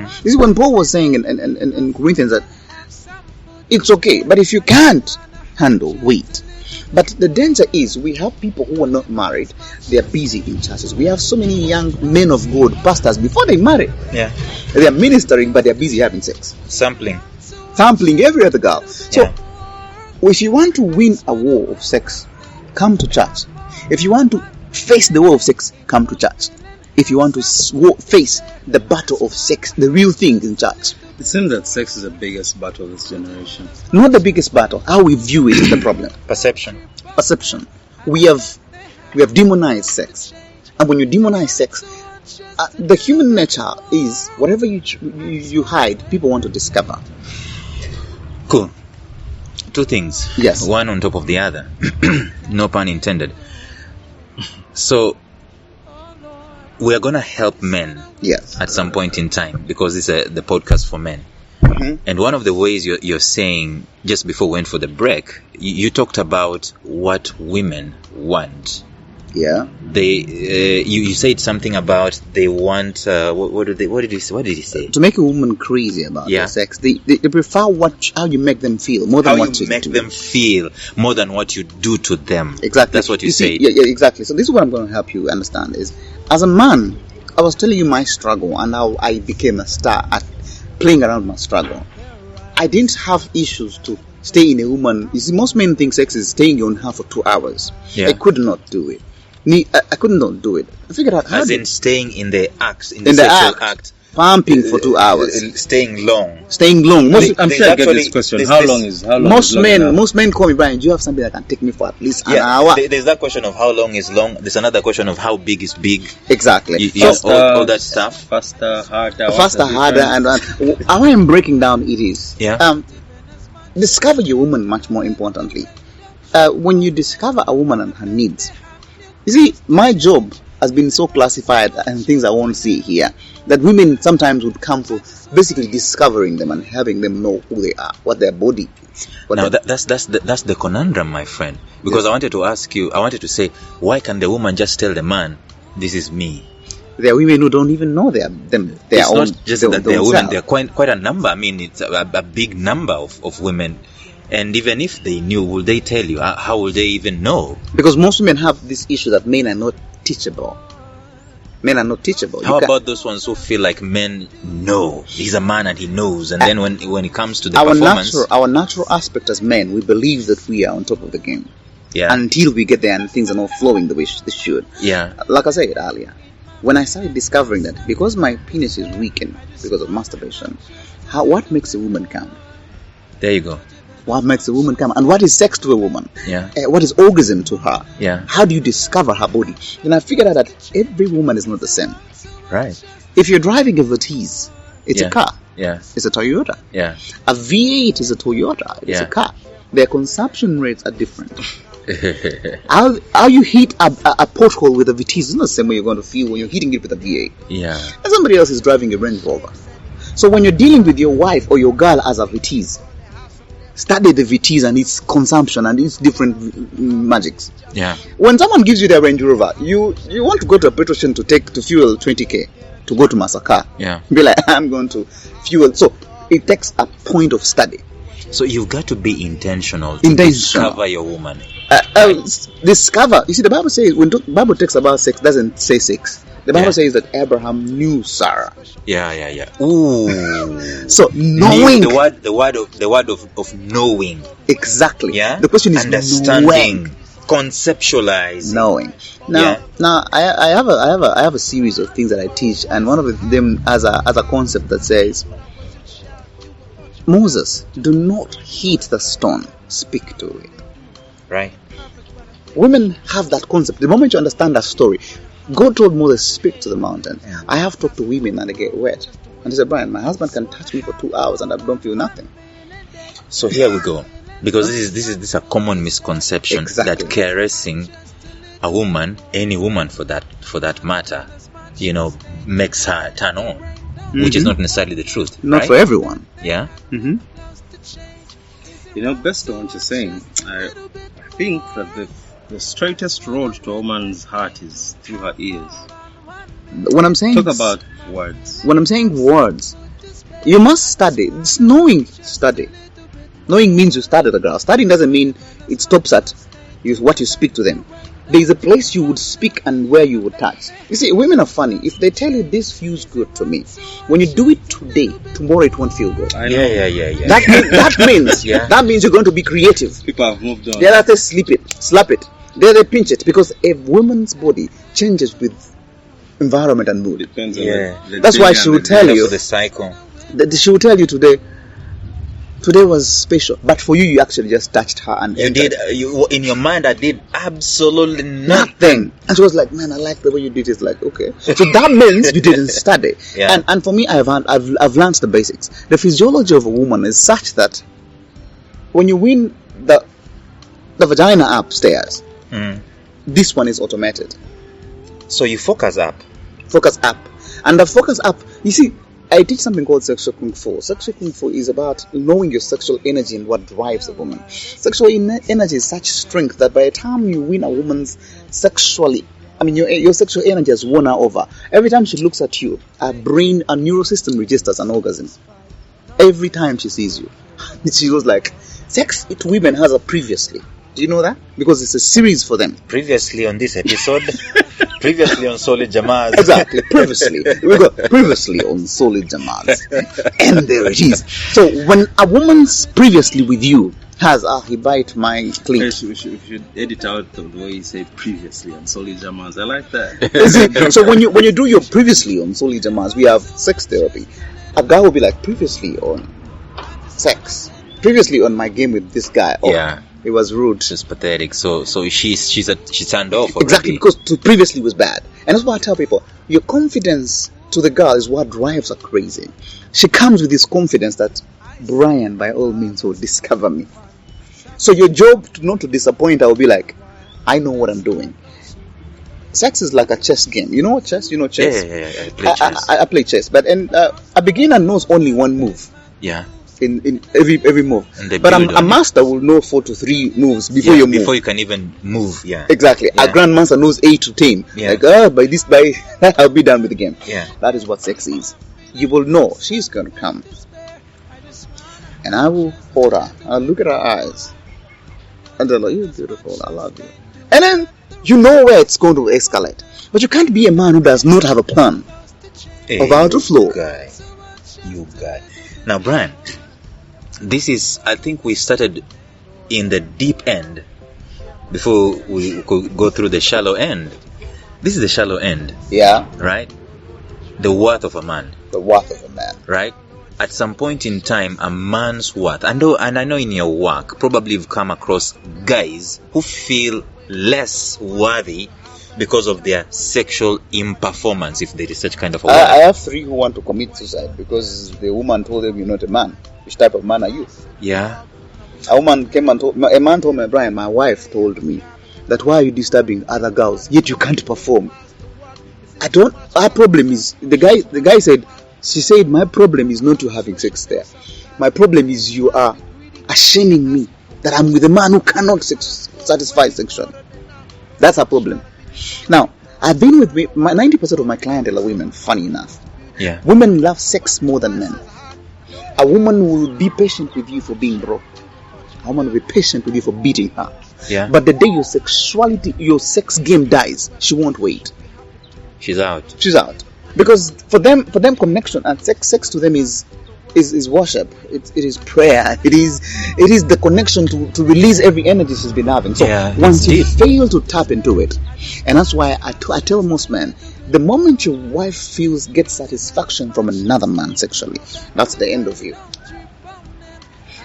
This is when Paul was saying in Corinthians that it's okay, but if you can't handle, wait. But the danger is we have people who are not married, they are busy in churches. We have so many young men of God, pastors, before they marry. Yeah. They are ministering, but they are busy having sex. Sampling Every other girl. So, if you want to win a war of sex, come to church. If you want to face the war of sex, come to church. If you want to face the battle of sex, the real thing in church. It seems that sex is the biggest battle of this generation. Not the biggest battle. How we view it is the problem. Perception. We have demonized sex, and when you demonize sex, the human nature is whatever you hide, people want to discover. Cool. Two things. Yes. One on top of the other. No pun intended. So we are going to help men. Yes. At some point in time, because this is the podcast for men. And one of the ways you're saying, just before we went for the break, you talked about what women want. Yeah. You said something about they want. What did you say? To make a woman crazy about their sex, they prefer how you make them feel more than what you make them feel more than what you do to them. Exactly. That's what you said. Yeah, exactly. So this is what I'm going to help you understand is, as a man, I was telling you my struggle and how I became a star at playing around my struggle. I didn't have issues to stay in a woman. You see, most men think sex is staying on her for 2 hours. Yeah. I could not do it. I could not do it. I figured out how as in staying in the act, in the sexual act, pumping for 2 hours, staying long. I'm sure I get this question. How long is long? Most men call me, Brian, do you have something that can take me for at least an hour? There's that question of how long is long. There's another question of how big is big. Exactly. All that stuff. Faster, harder, and how I'm breaking down it is. Yeah. Discover your woman much more importantly. When you discover a woman and her needs, you see, my job has been so classified and things I won't see here that women sometimes would come for basically discovering them and having them know who they are, what their body is. Now that's the conundrum, my friend. Because yes. I wanted to say, why can the woman just tell the man, this is me? There are women who don't even know they are them. It's not just that they are women. There are quite a number. I mean, it's a big number of women. And even if they knew, will they tell you? How will they even know? Because most women have this issue that men are not teachable. How about those ones who feel like men know? He's a man and he knows. And then when it comes to the performance... Our natural aspect as men, we believe that we are on top of the game. Yeah. Until we get there and things are not flowing the way they should. Yeah. Like I said earlier, when I started discovering that, because my penis is weakened because of masturbation, what makes a woman come? There you go. What makes a woman come? And what is sex to a woman? Yeah. What is orgasm to her? Yeah. How do you discover her body? And I figured out that every woman is not the same. Right. If you're driving a Vertiz, it's a car. Yeah. It's a Toyota. Yeah. A V8 is a Toyota. It's a car. Their consumption rates are different. How you hit a pothole with a Vertiz is not the same way you're going to feel when you're hitting it with a V8. Yeah. And somebody else is driving a Range Rover. So when you're dealing with your wife or your girl as a Vertiz, study the Vertiz and its consumption and its different magics. Yeah. When someone gives you their Range Rover, you want to go to a petrol station to fuel 20k to go to Masaka. Yeah. Be like, I'm going to fuel. So it takes a point of study. So you've got to be intentional to discover your woman. Discover. You see, the Bible says, when the Bible talks about sex, doesn't say sex. The Bible says that Abraham knew Sarah. Yeah. Ooh. So knowing the word of knowing. Exactly. Yeah. The question is understanding, conceptualizing, knowing. Now I have a series of things that I teach, and one of them has a concept that says, Moses, do not hit the stone, speak to it. Right. Women have that concept. The moment you understand that story, God told Moses, speak to the mountain. Yeah. I have talked to women and they get wet. And he said, Brian, my husband can touch me for 2 hours and I don't feel nothing. So here we go. Because this is a common misconception that caressing a woman, any woman for that matter, makes her turn on. Which is not necessarily the truth. Not for everyone. Yeah. Mm-hmm. Based on what you're saying, I think that the straightest road to a woman's heart is through her ears. When I'm saying talk about words. When I'm saying words, You must study. It's knowing study. Knowing means you study the girl. Studying doesn't mean it stops at what you speak to them. There is a place you would speak and where you would touch. You see, women are funny. If they tell you this feels good to me, when you do it today, tomorrow it won't feel good. Yeah. That means you're going to be creative. People have moved on. The other they slap it. They pinch it, because a woman's body changes with environment and mood. Depends on the That's why she will tell you. The cycle. She will tell you today was special, but for you actually just touched her and you entered. did. In your mind, I did absolutely nothing. And she was like, "Man, I like the way you did it." It's like, okay, so that means you didn't study. Yeah. And for me, I've learned the basics. The physiology of a woman is such that when you win the vagina upstairs, this one is automated. So you focus up, and the focus up. You see, I teach something called sexual kung fu. Sexual kung fu is about knowing your sexual energy and what drives a woman. Sexual energy is such strength that by the time you win a woman's sexually, your sexual energy has won her over. Every time she looks at you, her neural system registers an orgasm. Every time she sees you, she goes like, sex to women has a previously. Do you know that? Because it's a series for them. Previously on this episode, previously on Solid Jamaa. Exactly, previously. We got previously on Solid Jamaa. And there it is. So when a woman's previously with you has, he bite my clit. We should edit out the way you say previously on Solid Jamaa. I like that. So when you do your previously on Solid Jamaa, we have sex therapy. A guy will be like, previously on sex. Previously on my game with this guy. Yeah. It was rude. She's pathetic. So she turned off already. Exactly, because previously was bad. And that's why I tell people, your confidence to the girl is what drives her crazy. She comes with this confidence that Bryan, by all means, will discover me. So your job not to disappoint her will be like, I know what I'm doing. Sex is like a chess game. You know chess? You know chess? Yeah. I play chess. I play chess, but a beginner knows only one move. Yeah. In every move, but a master will know 4 to 3 moves before you move. Before you can even move, yeah. Exactly. Yeah. A grandmaster knows 8 to 10. Yeah. Like, by I'll be done with the game. Yeah. That is what sex is. You will know she's going to come, and I will hold her. I'll look at her eyes, and tell her, "You're beautiful. I love you." And then you know where it's going to escalate. But you can't be a man who does not have a plan of how to flow. You guy. Now, Bryan. This is, I think we started in the deep end before we could go through the shallow end. This is the shallow end. Yeah. Right? The worth of a man. The worth of a man. Right? At some point in time, a man's worth. And I know in your work, probably you've come across guys who feel less worthy because of their sexual imperformance, if there is such kind of a word. I have 3 who want to commit suicide because the woman told them, "You're not a man. Which type of man are you?" Yeah. A man told me, "Bryan, my wife told me that why are you disturbing other girls, yet you can't perform." Our problem is, the guy said, she said, "My problem is not you having sex there. My problem is you are shaming me that I'm with a man who cannot satisfy sexually." That's our problem. Now, I've been with 90% of my clientele are women, funny enough. Yeah. Women love sex more than men. A woman will be patient with you for being broke. A woman will be patient with you for beating her. Yeah. But the day your sex game dies, she won't wait. She's out. Because for them connection and sex to them is worship. It is prayer. It is the connection to release every energy she's been having. So once you fail to tap into it, and that's why I tell most men, the moment your wife gets satisfaction from another man sexually, that's the end of you.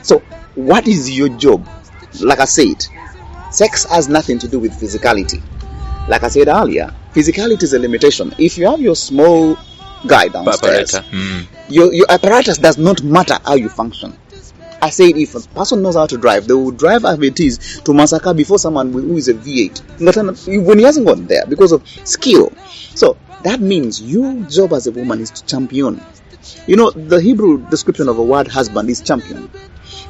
So what is your job? Like I said, sex has nothing to do with physicality. Like I said earlier, physicality is a limitation. If you have your small guy downstairs, your apparatus does not matter how you function. I said, if a person knows how to drive, they will drive Aventis to Masaka before someone who is a V8 when he hasn't gone there because of skill. So that means your job as a woman is to champion. You know, the Hebrew description of a word husband is champion.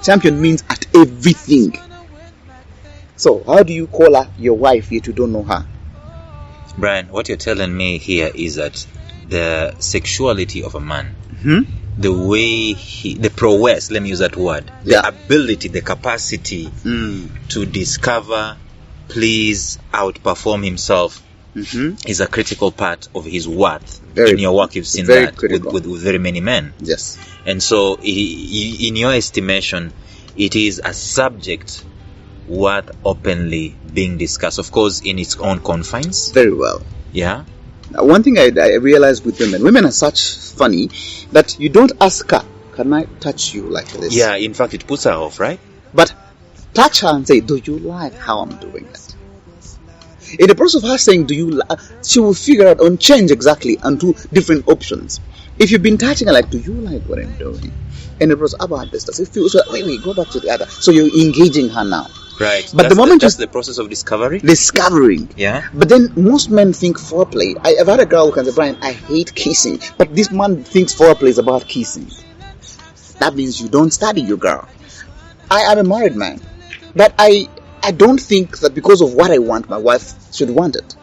Champion means at everything. So how do you call her your wife yet you don't know her? Bryan, what you're telling me here is that the sexuality of a man the way the prowess, let me use that word, the ability, the capacity to discover, please, outperform himself is a critical part of his worth. In your work, you've seen that with very many men. Yes. And so, in your estimation, it is a subject worth openly being discussed, of course, in its own confines. Very well. Yeah. One thing I realized with women are such funny that you don't ask her, can I touch you like this? Yeah, in fact, it puts her off, right? But touch her and say, do you like how I'm doing it? In the process of her saying, do you like, she will figure out and change exactly onto different options. If you've been touching her like, do you like what I'm doing? And the process about this, does it feel so? Wait, go back to the other. So you're engaging her now. Right. But that's the process of discovering. Yeah. But then most men think foreplay. I've had a girl who can say, Brian, I hate kissing. But this man thinks foreplay is about kissing. That means you don't study your girl. I am a married man. But I don't think that because of what I want, my wife should want it.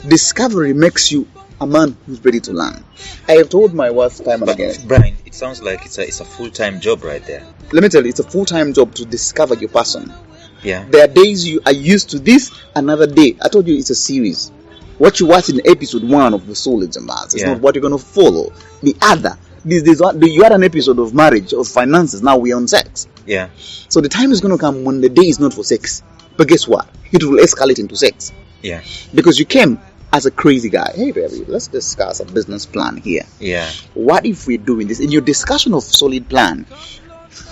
Discovery makes you a man who's ready to learn. I have told my wife time and again. Brian, it sounds like it's a full-time job right there. Let me tell you, it's a full-time job to discover your person. Yeah. There are days you are used to this, another day. I told you it's a series. What you watch in episode 1 of the Solid Jamaa is not what you're going to follow. The other, you had an episode of marriage, of finances, now we're on sex. Yeah. So the time is going to come when the day is not for sex. But guess what? It will escalate into sex. Yeah. Because you came as a crazy guy. Hey baby, let's discuss a business plan here. Yeah. What if we're doing this? In your discussion of solid plan,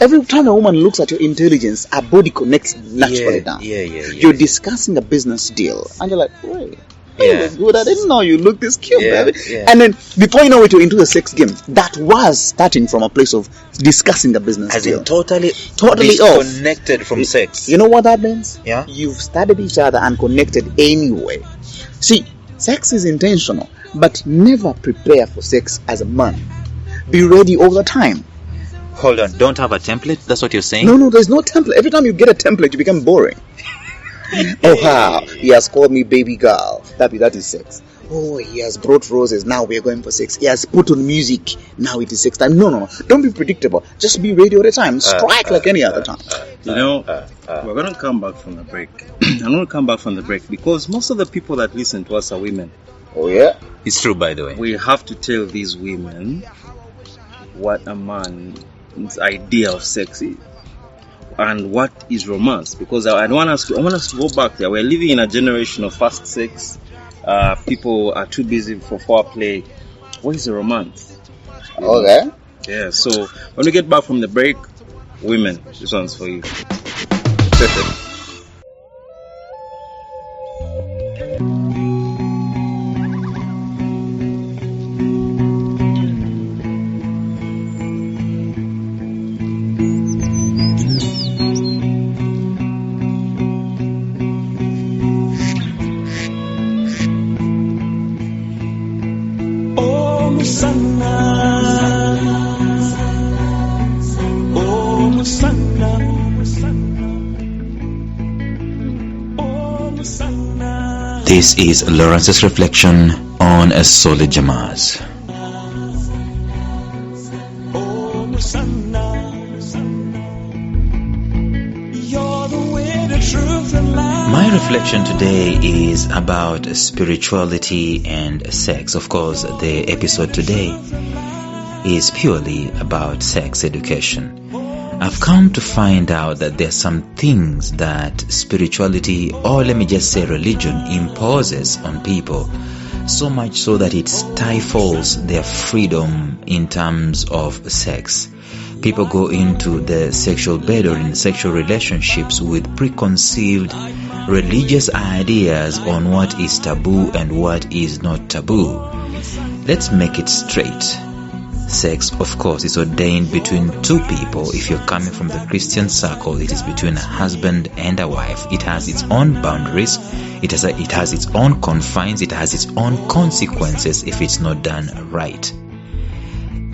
every time a woman looks at your intelligence, her body connects naturally down. Yeah. You're discussing a business deal, and you're like, wait, you look good. I didn't know you look this cute, baby. Yeah. And then before you know it, you're into the sex game. That was starting from a place of discussing a business As deal. in totally off. Disconnected from sex. You know what that means? Yeah. You've studied each other and connected anyway. See, sex is intentional, but never prepare for sex as a man. Be ready all the time. Hold on, don't have a template? That's what you're saying? No, there's no template. Every time you get a template, you become boring. Oh, how? He has called me baby girl. That is sex. Oh, he has brought roses. Now we're going for sex. He has put on music. Now it is sex time. No. Don't be predictable. Just be ready all the time. Strike like any other time. We're going to come back from the break. I'm going to come back from the break because most of the people that listen to us are women. Oh, yeah? It's true, by the way. We have to tell these women what a man's idea of sex is and what is romance, because I want us to go back there. We're living in a generation of fast sex. People are too busy for foreplay. What is the romance? Okay. Yeah, so when we get back from the break, women, this one's for you. This is Lawrence's reflection on a Solid Jamaaz. My reflection today is about spirituality and sex. Of course, the episode today is purely about sex education. I've come to find out that there are some things that spirituality, or let me just say religion, imposes on people, so much so that it stifles their freedom in terms of sex. People go into the sexual bed or in sexual relationships with preconceived religious ideas on what is taboo and what is not taboo. Let's make it straight. Sex, of course, is ordained between two people. If you're coming from the Christian circle, it is between a husband and a wife. It has its own boundaries. It has its own confines. It has its own consequences if it's not done right.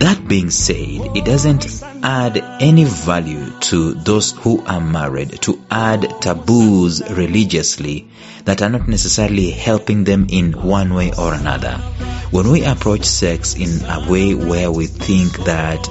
That being said, it doesn't add any value to those who are married to add taboos religiously that are not necessarily helping them in one way or another. When we approach sex in a way where we think that